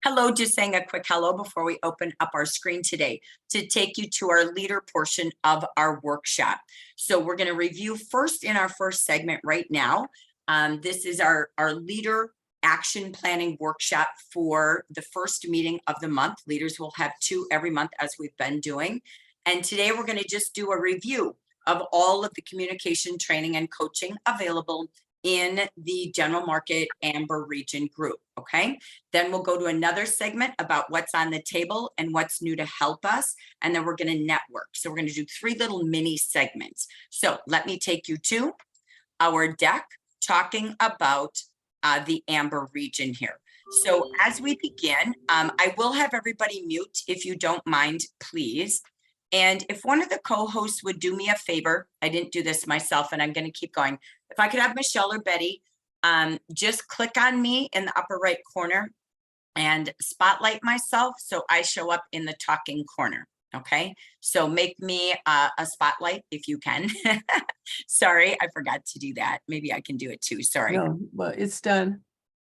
Hello, just saying a quick hello before we open up our screen today to take you to our leader portion of our workshop. So we're going to review first in our first segment right now. This is our leader action planning workshop for the first meeting of the month. Leaders will have 2 every month as we've been doing. And today we're going to just do a review of all of the communication training and coaching available in the general market Amber region group. Okay, then we'll go to another segment about what's on the table and what's new to help us, and then we're going to network. So we're going to do 3 little mini segments. So let me take you to our deck talking about the Amber region here. So as we begin, I will have everybody mute if you don't mind, please. And if one of the co-hosts would do me a favor, I didn't do this myself and I'm going to keep going. If I could have Michelle or Betty, just click on me in the upper right corner and spotlight myself so I show up in the talking corner. Okay, so make me a spotlight if you can. Sorry, I forgot to do that. Maybe I can do it too. Sorry. No, but it's done.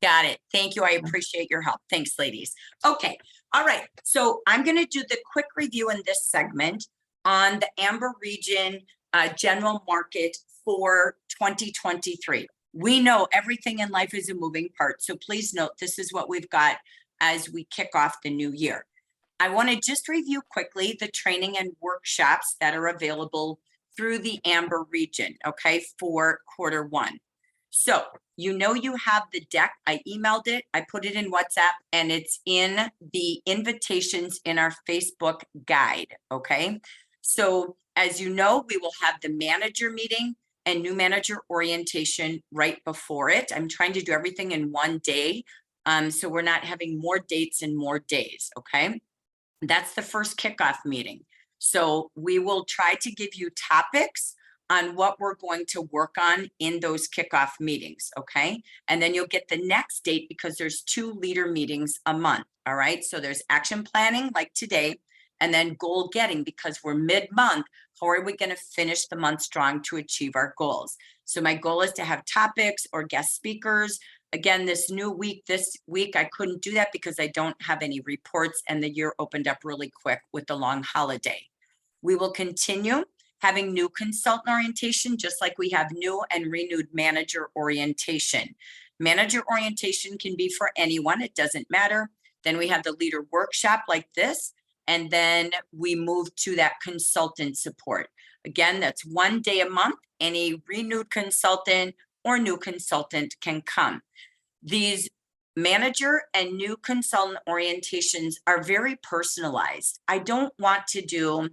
Got it. Thank you. I appreciate your help. Thanks, ladies. Okay. All right. So I'm going to do the quick review in this segment on the Amber region general market for 2023. We know everything in life is a moving part. So please note, this is what we've got as we kick off the new year. I want to just review quickly the training and workshops that are available through the Amber region, okay, for Q1. So you know you have the deck. I emailed it, I put it in WhatsApp, and it's in the invitations in our Facebook guide, okay? So as you know, we will have the manager meeting and new manager orientation right before it. I'm trying to do everything in one day, so we're not having more dates and more days, okay? That's the first kickoff meeting. So we will try to give you topics on what we're going to work on in those kickoff meetings, okay? And then you'll get the next date because there's 2 leader meetings a month, all right? So there's action planning like today, and then goal getting because we're mid-month. How are we gonna finish the month strong to achieve our goals? So my goal is to have topics or guest speakers. Again, this week, I couldn't do that because I don't have any reports and the year opened up really quick with the long holiday. We will continue having new consultant orientation, just like we have new and renewed manager orientation. Manager orientation can be for anyone, it doesn't matter. Then we have the leader workshop like this, and then we move to that consultant support. Again, that's 1 day a month. Any renewed consultant or new consultant can come. These manager and new consultant orientations are very personalized. I don't want to do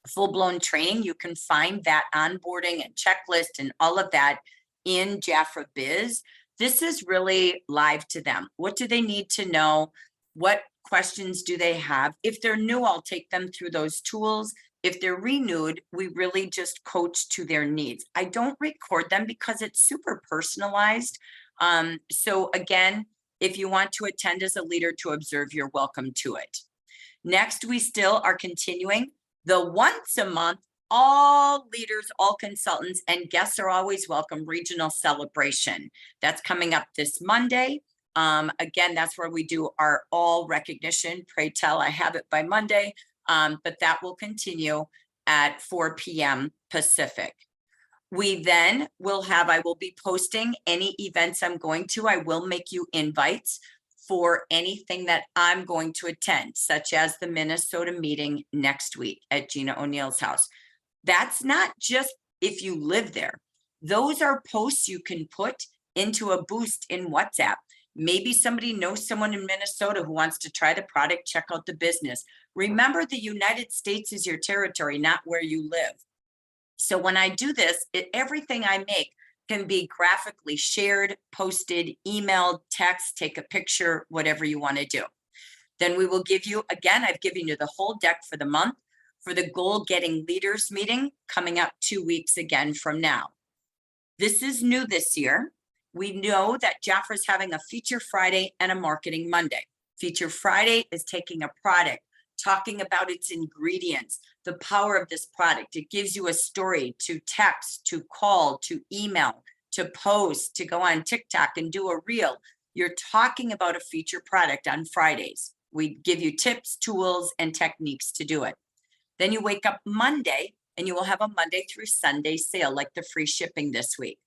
full-blown training. You can find that onboarding and checklist and all of that in Jafra Biz. This is really live to them. What do they need to know? What questions do they have? If they're new, I'll take them through those tools. If they're renewed, we really just coach to their needs. I don't record them because it's super personalized. So again, if you want to attend as a leader to observe, you're welcome to it. Next, we still are continuing the once a month, all leaders, all consultants, and guests are always welcome regional celebration. That's coming up this Monday. Again, that's where we do our all recognition. Pray tell, I have it by Monday, but that will continue at 4 p.m. Pacific. We then will have, I will be posting any events I'm going to. I will make you invites for anything that I'm going to attend, such as the Minnesota meeting next week at Gina O'Neill's house. That's not just if you live there. Those are posts you can put into a boost in WhatsApp. Maybe somebody knows someone in Minnesota who wants to try the product, check out the business. Remember, the United States is your territory, not where you live. So when I do this, everything I make can be graphically shared, posted, emailed, text, take a picture, whatever you want to do. Then we will give you, again, I've given you the whole deck for the month for the goal getting leaders meeting coming up 2 weeks again from now. This is new this year. We know that Jafra's having a Feature Friday and a Marketing Monday. Feature Friday is taking a product, talking about its ingredients, the power of this product. It gives you a story to text, to call, to email, to post, to go on TikTok and do a reel. you're talking about a feature product on Fridays. We give you tips, tools, and techniques to do it. Then you wake up Monday and you will have a Monday through Sunday sale, like the free shipping this week.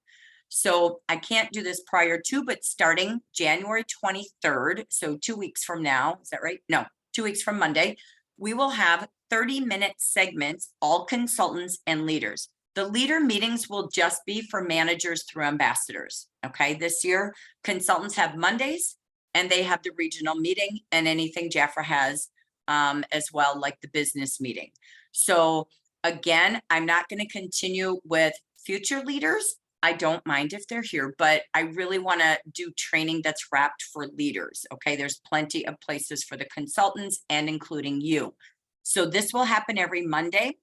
So I can't do this prior to, but starting January 23rd, so 2 weeks from now, is that right? No, 2 weeks from Monday, we will have 30-minute segments, all consultants and leaders. The leader meetings will just be for managers through ambassadors. Okay, this year, consultants have Mondays and they have the regional meeting and anything Jafra has as well, like the business meeting. So again, I'm not going to continue with future leaders. I don't mind if they're here, but I really want to do training that's wrapped for leaders. Okay, there's plenty of places for the consultants and including you. So this will happen every Monday.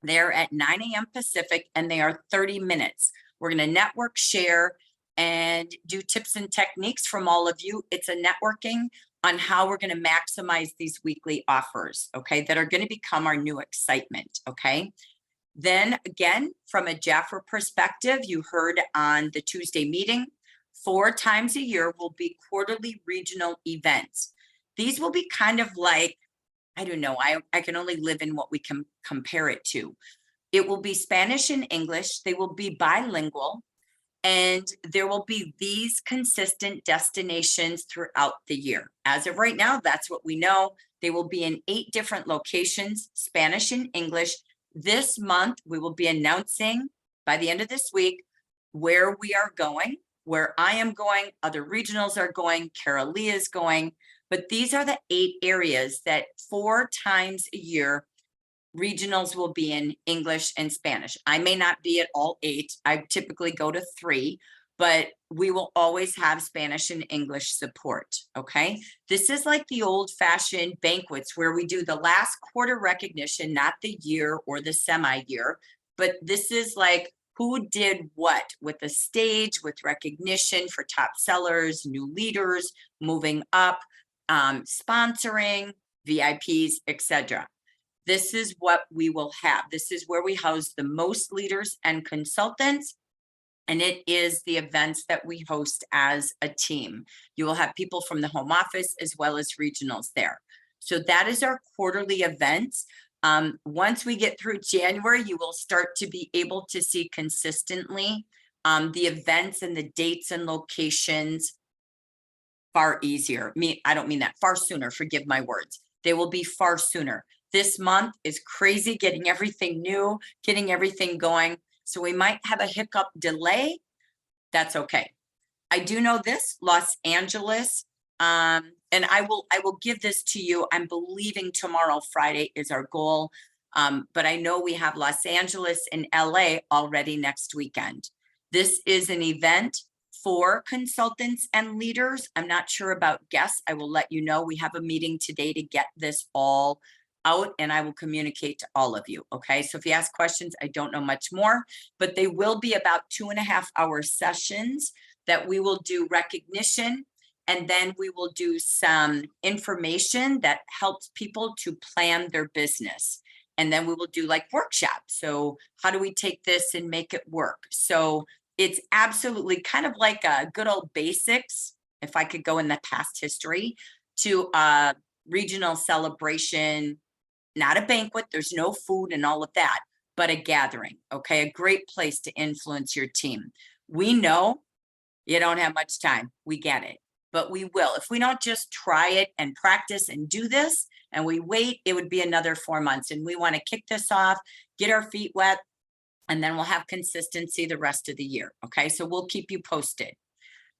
They're at 9 a.m. Pacific and they are 30 minutes. We're going to network, share, and do tips and techniques from all of you. It's a networking on how we're going to maximize these weekly offers, okay, that are going to become our new excitement, okay? Then again, from a Jafra perspective, you heard on the Tuesday meeting, 4 times a year will be quarterly regional events. These will be kind of like, I don't know, I can only live in what we can compare it to. It will be Spanish and English. They will be bilingual. And there will be these consistent destinations throughout the year. As of right now, that's what we know. They will be in 8 different locations, Spanish and English. This month, we will be announcing by the end of this week where we are going, where I am going, other regionals are going, Carol Lee is going. But these are the 8 areas that 4 times a year regionals will be in English and Spanish. I may not be at all 8. I typically go to 3, but we will always have Spanish and English support, okay? This is like the old-fashioned banquets where we do the last quarter recognition, not the year or the semi-year, but this is like who did what with the stage, with recognition for top sellers, new leaders, moving up, sponsoring, VIPs, etc. This is what we will have. This is where we house the most leaders and consultants. And it is the events that we host as a team. You will have people from the home office as well as regionals there. So that is our quarterly events. Once we get through January, you will start to be able to see consistently the events and the dates and locations far easier. I don't mean that, far sooner, forgive my words. They will be far sooner. This month is crazy, getting everything new, getting everything going. So we might have a hiccup delay. That's okay. I do know this, Los Angeles, and I will give this to you. I'm believing tomorrow, Friday, is our goal. But I know we have Los Angeles and LA already next weekend. This is an event for consultants and leaders. I'm not sure about guests. I will let you know. We have a meeting today to get this all out and I will communicate to all of you. Okay, so if you ask questions, I don't know much more, but they will be about 2.5-hour sessions that we will do recognition, and then we will do some information that helps people to plan their business. And then we will do like workshops. So how do we take this and make it work? So it's absolutely kind of like a good old basics, if I could go in the past history, to a regional celebration. Not a banquet, there's no food and all of that, but a gathering, okay? A great place to influence your team. We know you don't have much time, we get it, but we will. If we don't just try it and practice and do this, and we wait, it would be another 4 months. And we wanna kick this off, get our feet wet, and then we'll have consistency the rest of the year, okay? So we'll keep you posted.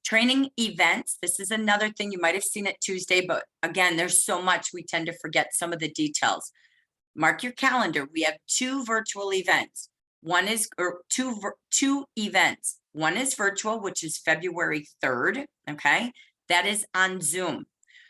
Training events, this is another thing you might have seen it Tuesday, but again, there's so much, we tend to forget some of the details. Mark your calendar. We have 2 virtual events. One is, or two events. One is virtual, which is February 3rd, okay? That is on Zoom.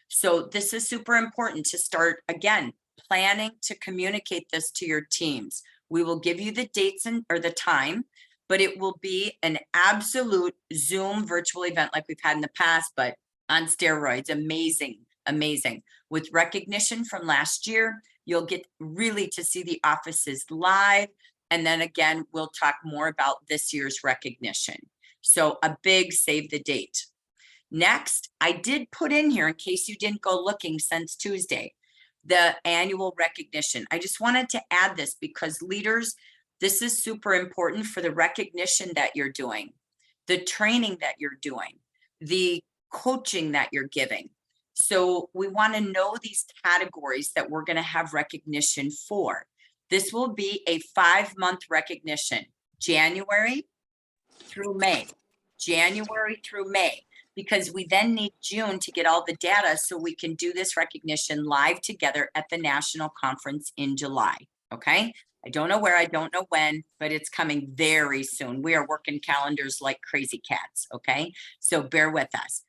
So this is super important to start, again, planning to communicate this to your teams. We will give you the dates or the time, but it will be an absolute Zoom virtual event like we've had in the past, but on steroids. Amazing, amazing. With recognition from last year, you'll get really to see the offices live. And then again, we'll talk more about this year's recognition. So a big save the date. Next, I did put in here, in case you didn't go looking since Tuesday, the annual recognition. I just wanted to add this because leaders, this is super important for the recognition that you're doing, the training that you're doing, the coaching that you're giving. So we want to know these categories that we're going to have recognition for. This will be a 5-month recognition, January through May, January through May, because we then need June to get all the data so we can do this recognition live together at the national conference in July. Okay. I don't know where, I don't know when, but it's coming very soon. We are working calendars like crazy cats. Okay. So bear with us.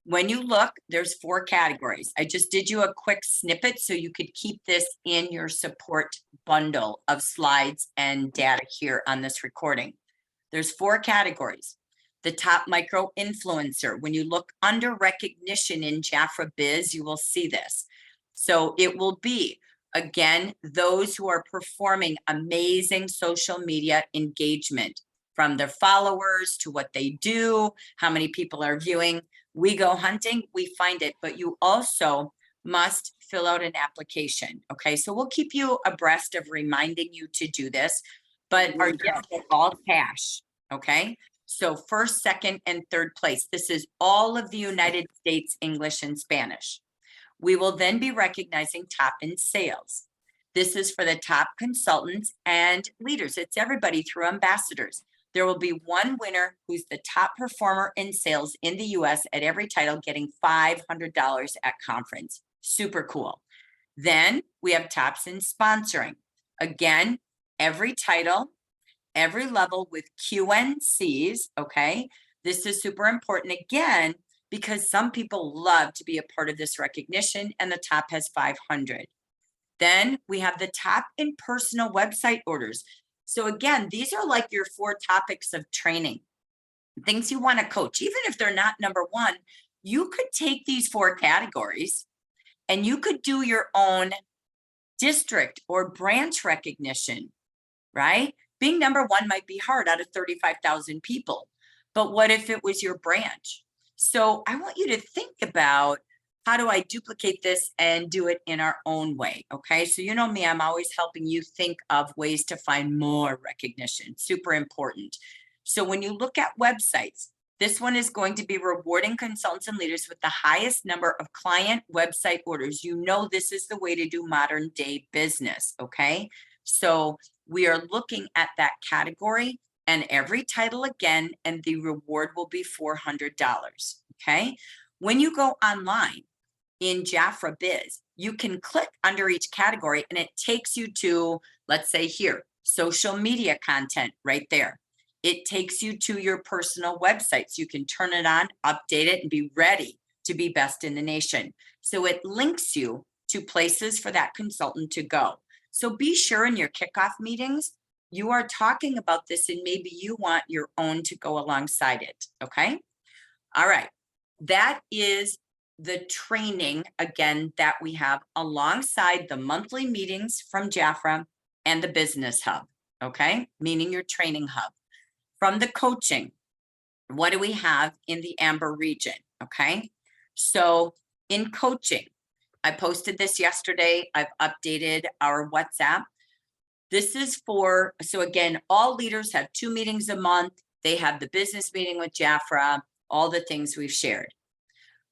When you look, there's 4 categories. I just did you a quick snippet so you could keep this in your support bundle of slides and data here on this recording. There's 4 categories. The top micro influencer. When you look under recognition in Jafra Biz, you will see this. So it will be, again, those who are performing amazing social media engagement, from their followers to what they do, how many people are viewing. We go hunting, we find it, but you also must fill out an application. Okay, so we'll keep you abreast of reminding you to do this, but our gifts are all cash. Okay, so first, second, and third place. This is all of the United States English and Spanish. We will then be recognizing top in sales. This is for the top consultants and leaders. It's everybody through ambassadors. There will be one winner who's the top performer in sales in the US at every title, getting $500 at conference. Super cool. Then we have tops in sponsoring. Again, every title, every level with QNCs, okay? This is super important again, because some people love to be a part of this recognition, and the top has 500. Then we have the top in personal website orders. So again, these are like your 4 topics of training, things you want to coach. Even if they're not number 1, you could take these 4 categories and you could do your own district or branch recognition, right? Being number 1 might be hard out of 35,000 people, but what if it was your branch? So I want you to think about, how do I duplicate this and do it in our own way? Okay, so you know me, I'm always helping you think of ways to find more recognition. Super important. So when you look at websites, this one is going to be rewarding consultants and leaders with the highest number of client website orders. You know, this is the way to do modern day business. Okay, so we are looking at that category and every title again, and the reward will be $400. Okay, when you go online in Jafra Biz, you can click under each category and it takes you to, let's say here, social media content right there. It takes you to your personal websites. You can turn it on, update it, and be ready to be best in the nation. So it links you to places for that consultant to go. So be sure in your kickoff meetings, you are talking about this, and maybe you want your own to go alongside it. Okay. All right. That is the training, again, that we have alongside the monthly meetings from Jafra and the business hub, okay? Meaning your training hub. From the coaching, what do we have in the Amber region, okay? So in coaching, I posted this yesterday. I've updated our WhatsApp. This is for, so again, all leaders have 2 meetings a month. They have the business meeting with Jafra, all the things we've shared.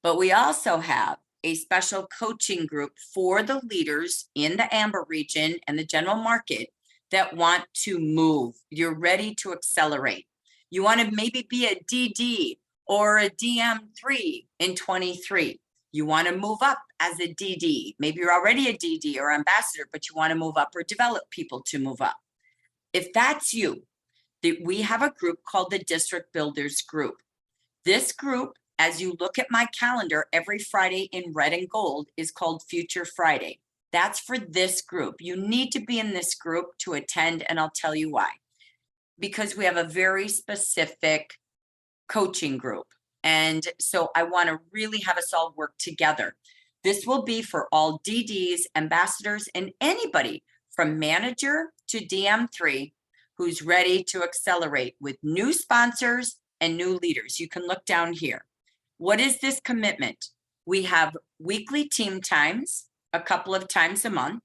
But we also have a special coaching group for the leaders in the Amber region and the general market that want to move. You're ready to accelerate. You want to maybe be a DD or a DM3 in 23. You want to move up as a DD. Maybe you're already a DD or ambassador, but you want to move up or develop people to move up. If that's you, we have a group called the District Builders Group. This group, as you look at my calendar, every Friday in red and gold is called Future Friday. That's for this group. You need to be in this group to attend, and I'll tell you why. Because we have a very specific coaching group. And so I want to really have us all work together. This will be for all DDs, ambassadors, and anybody from manager to DM3 who's ready to accelerate with new sponsors and new leaders. You can look down here. What is this commitment? We have weekly team times, a couple of times a month,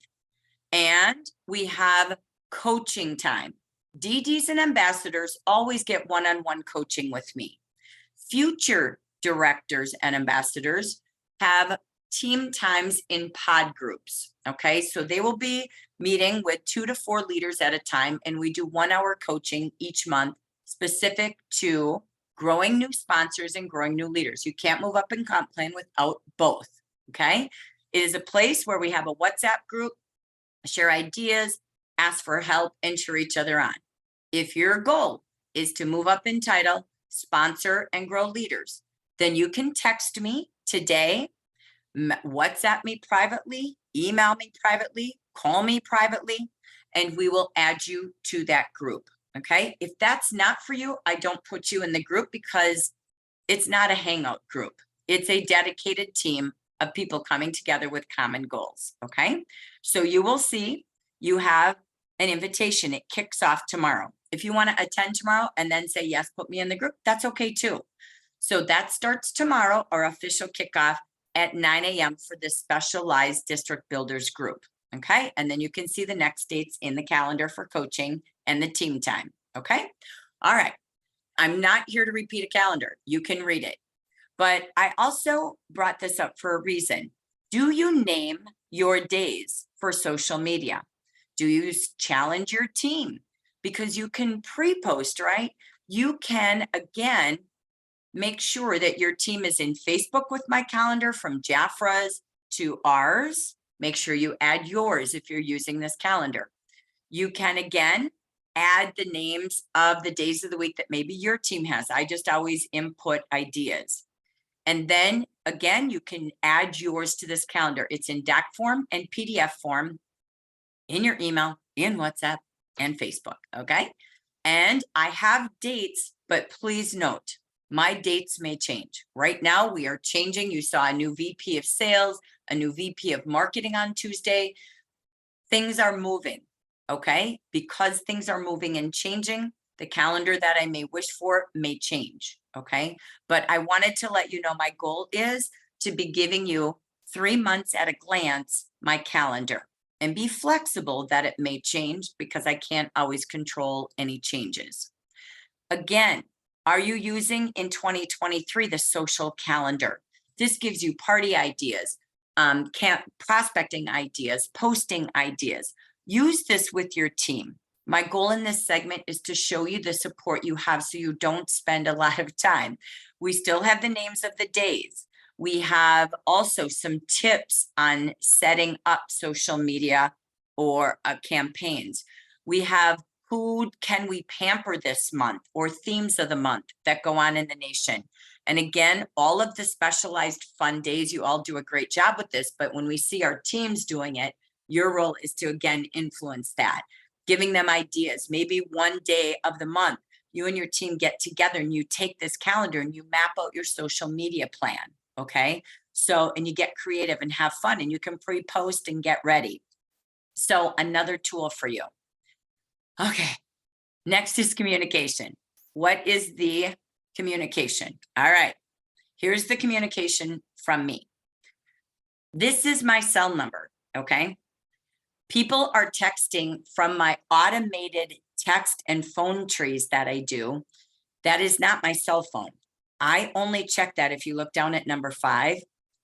and we have coaching time. DDs and ambassadors always get one-on-one coaching with me. Future directors and ambassadors have team times in pod groups. Okay, so they will be meeting with 2 to 4 leaders at a time, and we do 1-hour coaching each month specific to growing new sponsors and growing new leaders. You can't move up in comp plan without both. Okay, it is a place where we have a WhatsApp group, share ideas, ask for help, and cheer each other on. If your goal is to move up in title, sponsor, and grow leaders, then you can text me today, WhatsApp me privately, email me privately, call me privately, and we will add you to that group. Okay. If that's not for you, I don't put you in the group because it's not a hangout group. It's a dedicated team of people coming together with common goals. Okay. So you will see you have an invitation. It kicks off tomorrow. If you want to attend tomorrow and then say, yes, put me in the group, that's okay too. So that starts tomorrow, our official kickoff at 9 a.m. for the specialized district builders group. Okay. And then you can see the next dates in the calendar for coaching and the team time. Okay. All right. I'm not here to repeat a calendar. You can read it. But I also brought this up for a reason. Do you name your days for social media? Do you challenge your team? Because you can pre-post, right? You can, again, make sure that your team is in Facebook with my calendar, from Jafra's to ours. Make sure you add yours if you're using this calendar. You can, again, add the names of the days of the week that maybe your team has. I just always input ideas. And then again, you can add yours to this calendar. It's in DAC form and PDF form in your email, in WhatsApp and Facebook. Okay. And I have dates, but please note, my dates may change. Right now we are changing. You saw a new VP of sales, a new VP of marketing on Tuesday. Things are moving. Okay. Because things are moving and changing, the calendar that I may wish for may change. Okay. But I wanted to let you know my goal is to be giving you 3 months at a glance, my calendar, and be flexible that it may change because I can't always control any changes. Again, are you using in 2023 the social calendar? This gives you party ideas, prospecting ideas, posting ideas. Use this with your team. My goal in this segment is to show you the support you have so you don't spend a lot of time. We still have the names of the days. We have also some tips on setting up social media or campaigns. We have who can we pamper this month, or themes of the month that go on in the nation. And again, all of the specialized fun days, you all do a great job with this, but when we see our teams doing it, your role is to, again, influence that, giving them ideas. Maybe one day of the month, you and your team get together and you take this calendar and you map out your social media plan. Okay. So, and you get creative and have fun, and you can pre-post and get ready. So another tool for you. Okay. Next is communication. What is the communication? All right. Here's the communication from me. This is my cell number. Okay. People are texting from my automated text and phone trees that I do. That is not my cell phone. I only check that if you look down at number 5.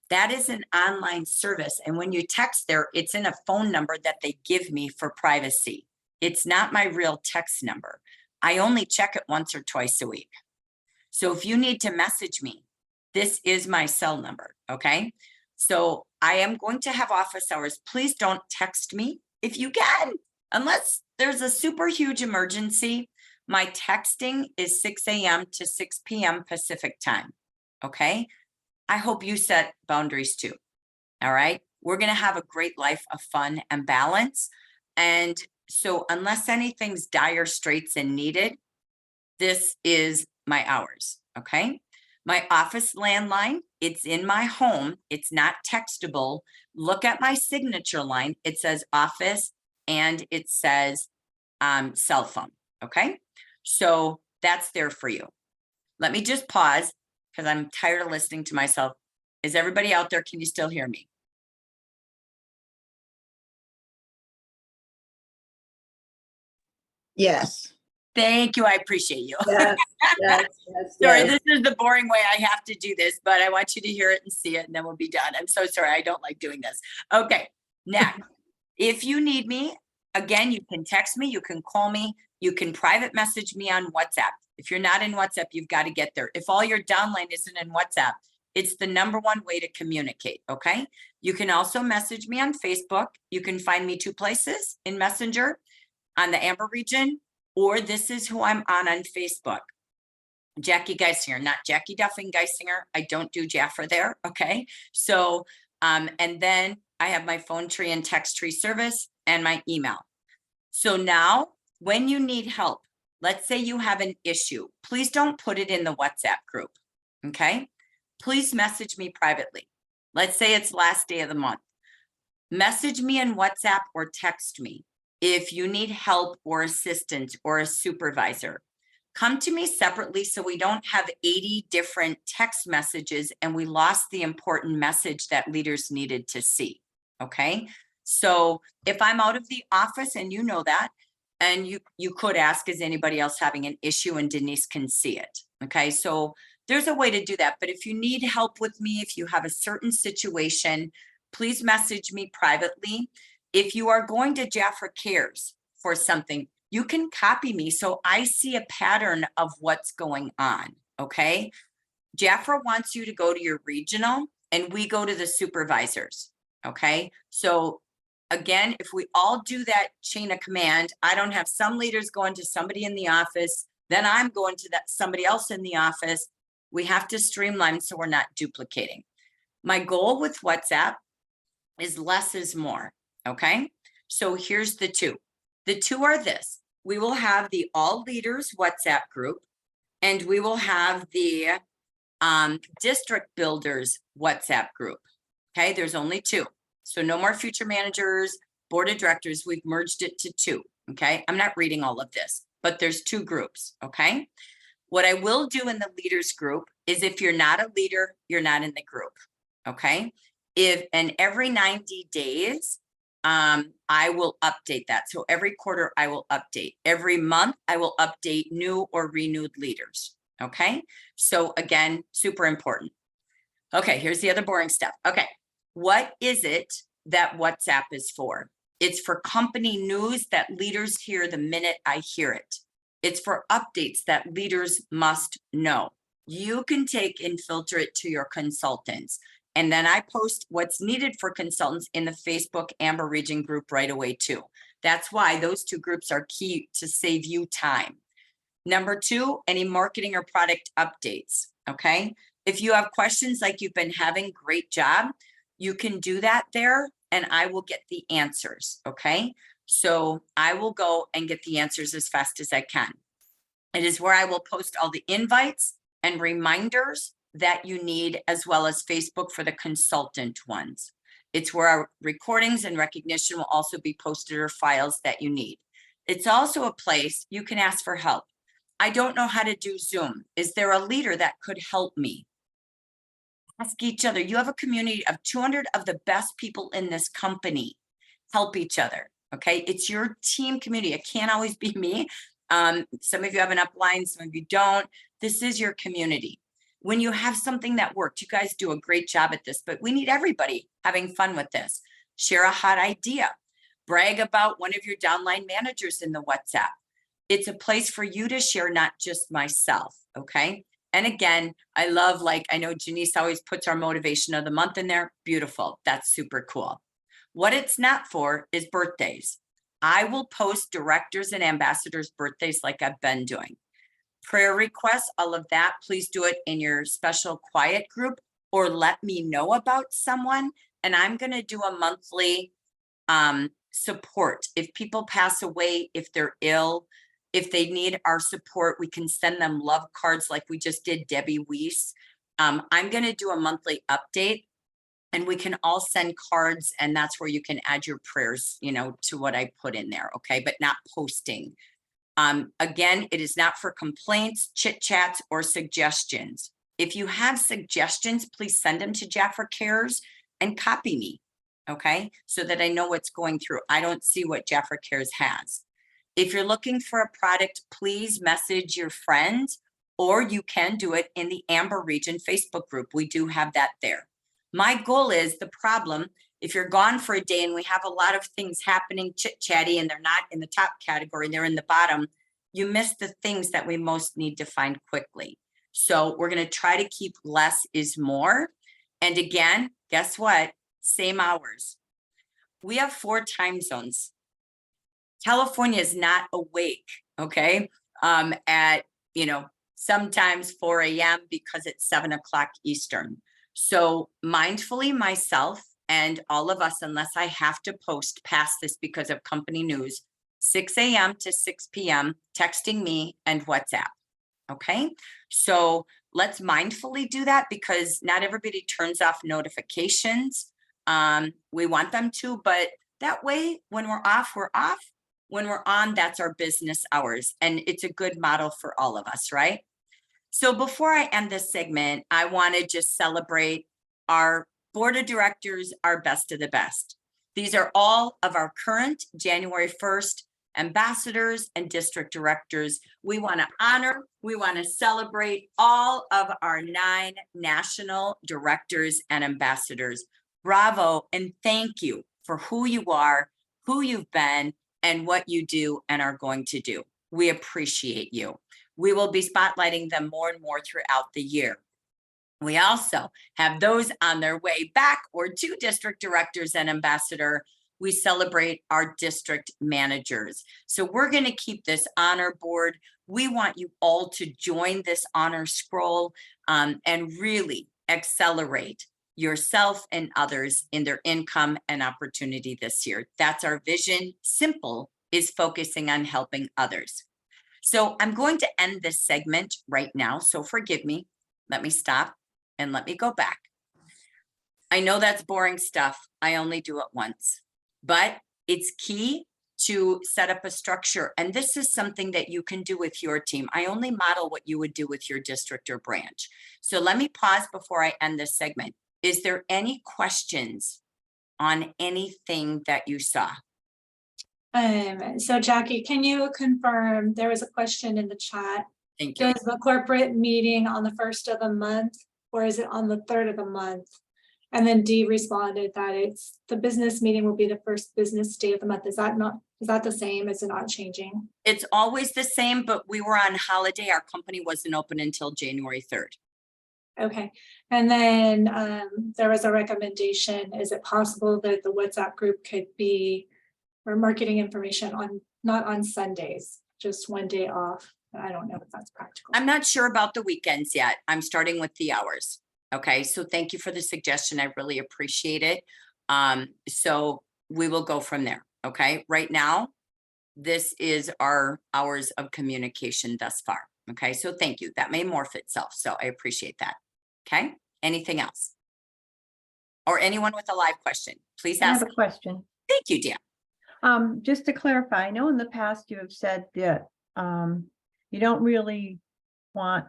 That is an online service. And when you text there, it's in a phone number that they give me for privacy. It's not my real text number. I only check it once or twice a week. So if you need to message me, this is my cell number. Okay. So I am going to have office hours. Please don't text me if you can, unless there's a super huge emergency. My texting is 6 a.m. to 6 p.m. Pacific time. Okay. I hope you set boundaries too. All right. We're going to have a great life of fun and balance. And so unless anything's dire straits and needed, this is my hours. Okay. My office landline, it's in my home. It's not textable. Look at my signature line. It says office and it says cell phone. Okay. So that's there for you. Let me just pause, because I'm tired of listening to myself. Is everybody out there? Can you still hear me? Yes. Thank you. I appreciate you. Yes. Yes. Sorry, Yes. this is the boring way I have to do this, but I want you to hear it and see it, and then we'll be done. I'm so sorry. I don't like doing this. Okay, next. If you need me, again, you can text me, you can call me, you can private message me on WhatsApp. If you're not in WhatsApp, you've got to get there. If all your downline isn't in WhatsApp, it's the number one way to communicate, okay? You can also message me on Facebook. You can find me 2 places, in Messenger, on the Amber Region, or this is who I'm on Facebook. Jackie Geisinger, not Jackie Duffing Geisinger. I don't do Jaffa there, okay? So, and then I have my phone tree and text tree service and my email. So now, when you need help, let's say you have an issue, please don't put it in the WhatsApp group, okay? Please message me privately. Let's say it's last day of the month. Message me in WhatsApp or text me if you need help or assistance or a supervisor. Come to me separately so we don't have 80 different text messages and we lost the important message that leaders needed to see, okay? So if I'm out of the office and you know that, and you could ask, is anybody else having an issue, and Denise can see it, okay? So there's a way to do that, but if you need help with me, if you have a certain situation, please message me privately. If you are going to Jaffa Cares for something, you can copy me so I see a pattern of what's going on, okay? Jaffa wants you to go to your regional and we go to the supervisors, okay? So again, if we all do that chain of command, I don't have some leaders going to somebody in the office, then I'm going to that somebody else in the office. We have to streamline so we're not duplicating. My goal with WhatsApp is less is more, okay? So here's the 2. The 2 are this. We will have the all leaders WhatsApp group, and we will have the district builders WhatsApp group, okay? There's only 2. So no more future managers, board of directors, we've merged it to 2, okay? I'm not reading all of this, but there's 2 groups, okay? What I will do in the leaders group is if you're not a leader, you're not in the group, okay? And every 90 days, I will update that. So every quarter I will update. Every month I will update new or renewed leaders, okay? So again, super important. Okay, here's the other boring stuff. Okay, what is it that WhatsApp is for? It's for company news that leaders hear the minute I hear it. It's for updates that leaders must know. You can take and filter it to your consultants. And then I post what's needed for consultants in the Facebook Amber Region group right away too. That's why those 2 groups are key to save you time. Number 2, any marketing or product updates, okay? If you have questions like you've been having, great job. You can do that there and I will get the answers, okay? So I will go and get the answers as fast as I can. It is where I will post all the invites and reminders that you need, as well as Facebook for the consultant ones. It's where our recordings and recognition will also be posted, or files that you need. It's also a place you can ask for help. I don't know how to do Zoom. Is there a leader that could help me? Ask each other. You have a community of 200 of the best people in this company. Help each other, okay? It's your team community. It can't always be me. Some of you have an upline, some of you don't. This is your community. When you have something that worked, you guys do a great job at this, but we need everybody having fun with this. Share a hot idea. Brag about one of your downline managers in the WhatsApp. It's a place for you to share, not just myself, okay? And again, I love, like, I know Janice always puts our motivation of the month in there. Beautiful. That's super cool. What it's not for is birthdays. I will post directors and ambassadors' birthdays like I've been doing. Prayer requests, all of that, please do it in your special quiet group, or let me know about someone. And I'm going to do a monthly support. If people pass away, if they're ill, if they need our support, we can send them love cards like we just did Debbie Weiss. I'm going to do a monthly update, and we can all send cards, and that's where you can add your prayers, you know, to what I put in there, okay? But not posting. Again, it is not for complaints, chit chats, or suggestions. If you have suggestions, please send them to Jaffa Cares and copy me, okay? So that I know what's going through. I don't see what Jaffa Cares has. If you're looking for a product, please message your friends, or you can do it in the Amber Region Facebook group. We do have that there. My goal is the problem, if you're gone for a day and we have a lot of things happening, chit-chatty, and they're not in the top category, they're in the bottom, you miss the things that we most need to find quickly. So we're going to try to keep less is more. And again, guess what? Same hours. We have 4 time zones. California is not awake, okay? At, sometimes 4 a.m. because it's 7 o'clock Eastern. So mindfully myself and all of us, unless I have to post past this because of company news, 6 a.m. to 6 p.m., texting me and WhatsApp. Okay, so let's mindfully do that because not everybody turns off notifications. We want them to, but that way, when we're off, we're off. When we're on, that's our business hours. And it's a good model for all of us, right? So before I end this segment, I want to just celebrate our board of directors, our best of the best. These are all of our current January 1st ambassadors and district directors. We want to honor, we want to celebrate all of our 9 national directors and ambassadors. Bravo, and thank you for who you are, who you've been, and what you do and are going to do. We appreciate you. We will be spotlighting them more and more throughout the year. We also have those on their way back or to district directors and ambassador. We celebrate our district managers. So we're going to keep this honor board. We want you all to join this honor scroll and really accelerate yourself and others in their income and opportunity this year. That's our vision. Simple is focusing on helping others. So I'm going to end this segment right now. So forgive me. Let me stop and let me go back. I know that's boring stuff. I only do it once. But it's key to set up a structure. And this is something that you can do with your team. I only model what you would do with your district or branch. So let me pause before I end this segment. Is there any questions on anything that you saw? So Jackie, can you confirm, there was a question in the chat. Thank you. Does the corporate meeting on the 1st of the month, or is it on the 3rd of the month? And then Dee responded that it's the business meeting will be the first business day of the month. Is that the same? Is it not changing? It's always the same, but we were on holiday. Our company wasn't open until January 3rd. Okay. And then there was a recommendation. Is it possible that the WhatsApp group could be or marketing information on not on Sundays, just one day off? I don't know if that's practical. I'm not sure about the weekends yet. I'm starting with the hours. Okay, so thank you for the suggestion. I really appreciate it. So we will go from there. Okay, right now, this is our hours of communication thus far. Okay, so thank you. That may morph itself. So I appreciate that. Okay, anything else? Or anyone with a live question, please I ask. have a question. Thank you, Dan. Just to clarify, I know in the past you have said that you don't really want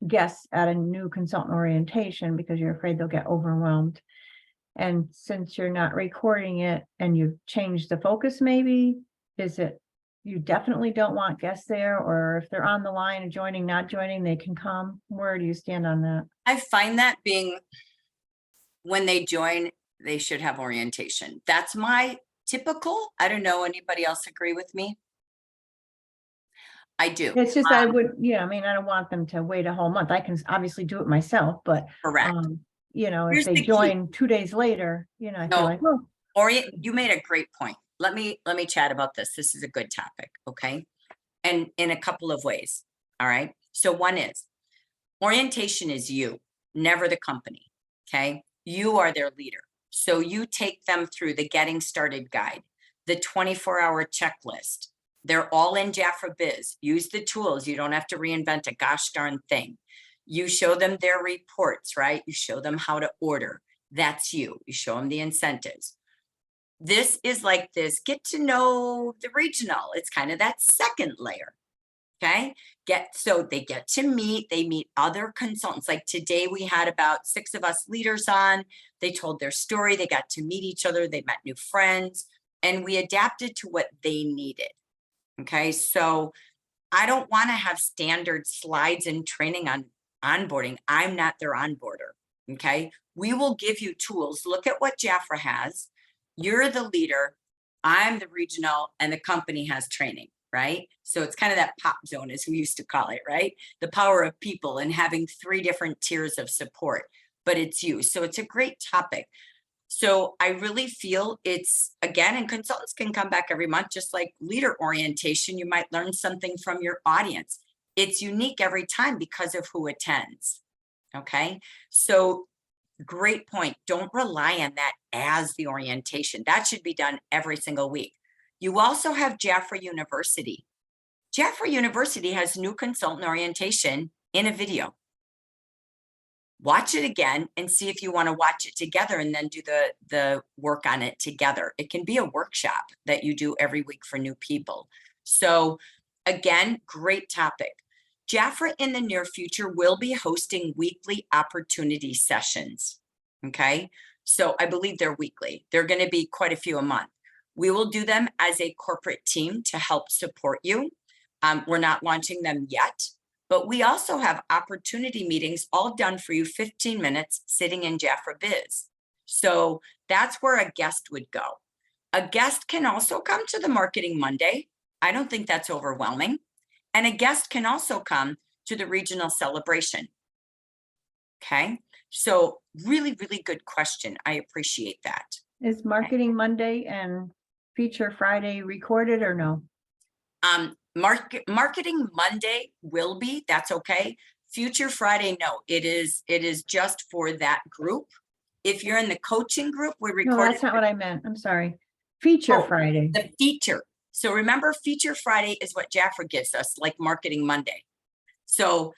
guests at a new consultant orientation because you're afraid they'll get overwhelmed. And since you're not recording it and you've changed the focus, maybe, is it you definitely don't want guests there, or if they're on the line and joining, not joining, they can come? Where do you stand on that? I find that being when they join, they should have orientation. That's my typical. I don't know, anybody else agree with me? I do. It's just I would, I mean, I don't want them to wait a whole month. I can obviously do it myself, but Correct. If Here's they the key. join 2 days later, I feel like, well, You made a great point. Let me chat about this. This is a good topic, okay? And in a couple of ways, all right? So one is, orientation is you, never the company, okay? You are their leader. So you take them through the Getting Started guide, the 24-hour checklist. They're all in Jaffa Biz. Use the tools. You don't have to reinvent a gosh darn thing. You show them their reports, right? You show them how to order. That's you. You show them the incentives. This is like this, get to know the regional. It's kind of that second layer. Okay, so they get to meet, they meet other consultants. Like today we had about 6 of us leaders on. They told their story, they got to meet each other, they met new friends, and we adapted to what they needed. Okay, so I don't want to have standard slides and training on onboarding. I'm not their onboarder. Okay, we will give you tools. Look at what Jafra has. You're the leader, I'm the regional, and the company has training, right? So it's kind of that pop zone, as we used to call it, right? The power of people and having 3 different tiers of support, but it's you. So it's a great topic. So I really feel it's, again, and consultants can come back every month, just like leader orientation, you might learn something from your audience. It's unique every time because of who attends. Okay, so great point. Don't rely on that as the orientation. That should be done every single week. You also have Jafra University. Jafra University has new consultant orientation in a video. Watch it again and see if you want to watch it together and then do the work on it together. It can be a workshop that you do every week for new people. So again, great topic. Jafra in the near future will be hosting weekly opportunity sessions. Okay, so I believe they're weekly. They're going to be quite a few a month. We will do them as a corporate team to help support you. We're not launching them yet, but we also have opportunity meetings all done for you, 15 minutes sitting in Jafra Biz. So that's where a guest would go. A guest can also come to the Marketing Monday. I don't think that's overwhelming. And a guest can also come to the regional celebration. Okay, so really, really good question. I appreciate that. Is Marketing Monday and Feature Friday recorded or no? Marketing Monday will be, that's okay. Future Friday, no, it is just for that group. If you're in the coaching group, we record. No, that's not what I meant. I'm sorry. Feature Oh, Friday. The feature. So remember, Feature Friday is what Jafra gives us, like Marketing Monday. So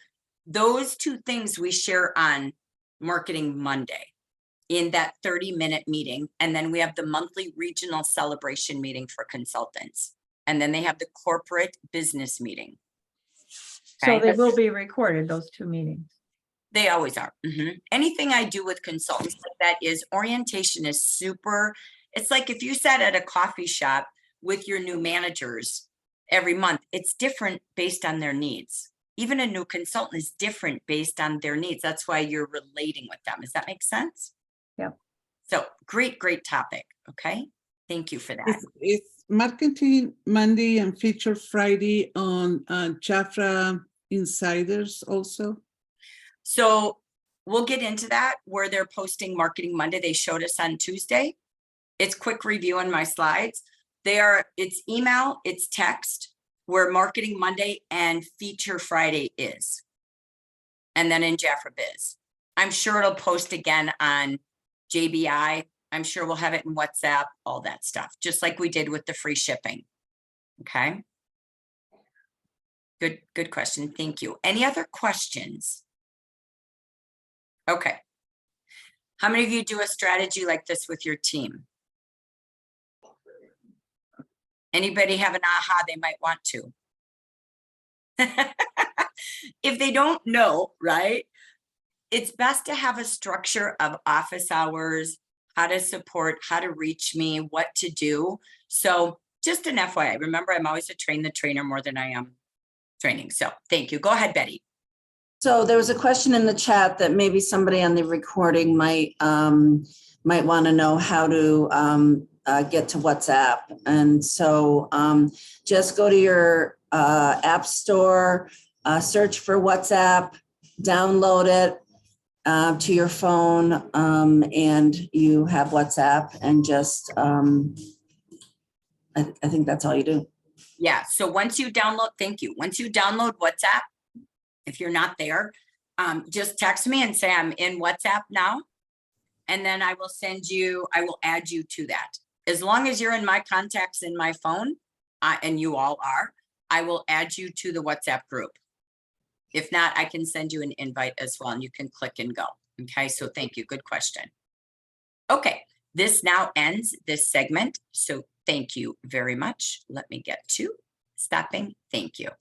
those 2 things we share on Marketing Monday in that 30-minute meeting. And then we have the monthly regional celebration meeting for consultants. And then they have the corporate business meeting. So Okay? they will be recorded, those 2 meetings. They always are. Anything I do with consultants like that is orientation is super. It's like if you sat at a coffee shop with your new managers every month, it's different based on their needs. Even a new consultant is different based on their needs. That's why you're relating with them. Does that make sense? Yeah. So great, great topic. Okay. Thank you for that. Is Marketing Monday and Feature Friday on Jafra Insiders also? So we'll get into that where they're posting Marketing Monday. They showed us on Tuesday. It's quick review on my slides. It's email, it's text, where Marketing Monday and Feature Friday is. And then in Jafra Biz. I'm sure it'll post again on JBI. I'm sure we'll have it in WhatsApp, all that stuff, just like we did with the free shipping. Okay. Good question. Thank you. Any other questions? Okay. How many of you do a strategy like this with your team? Anybody have an aha they might want to? If they don't know, right? It's best to have a structure of office hours, how to support, how to reach me, what to do. So just an FYI, remember, I'm always a train the trainer more than I am training. So thank you. Go ahead, Betty. So there was a question in the chat that maybe somebody on the recording might want to know how to get to WhatsApp. And so just go to your app store, search for WhatsApp, download it to your phone, and you have WhatsApp, and just I think that's all you do. Yeah. So once you download, thank you. Once you download WhatsApp, if you're not there, just text me and say I'm in WhatsApp now. And then I will add you to that. As long as you're in my contacts in my phone, and you all are, I will add you to the WhatsApp group. If not, I can send you an invite as well, and you can click and go. Okay, so thank you. Good question. Okay, this now ends this segment. So thank you very much. Let me get to stopping. Thank you.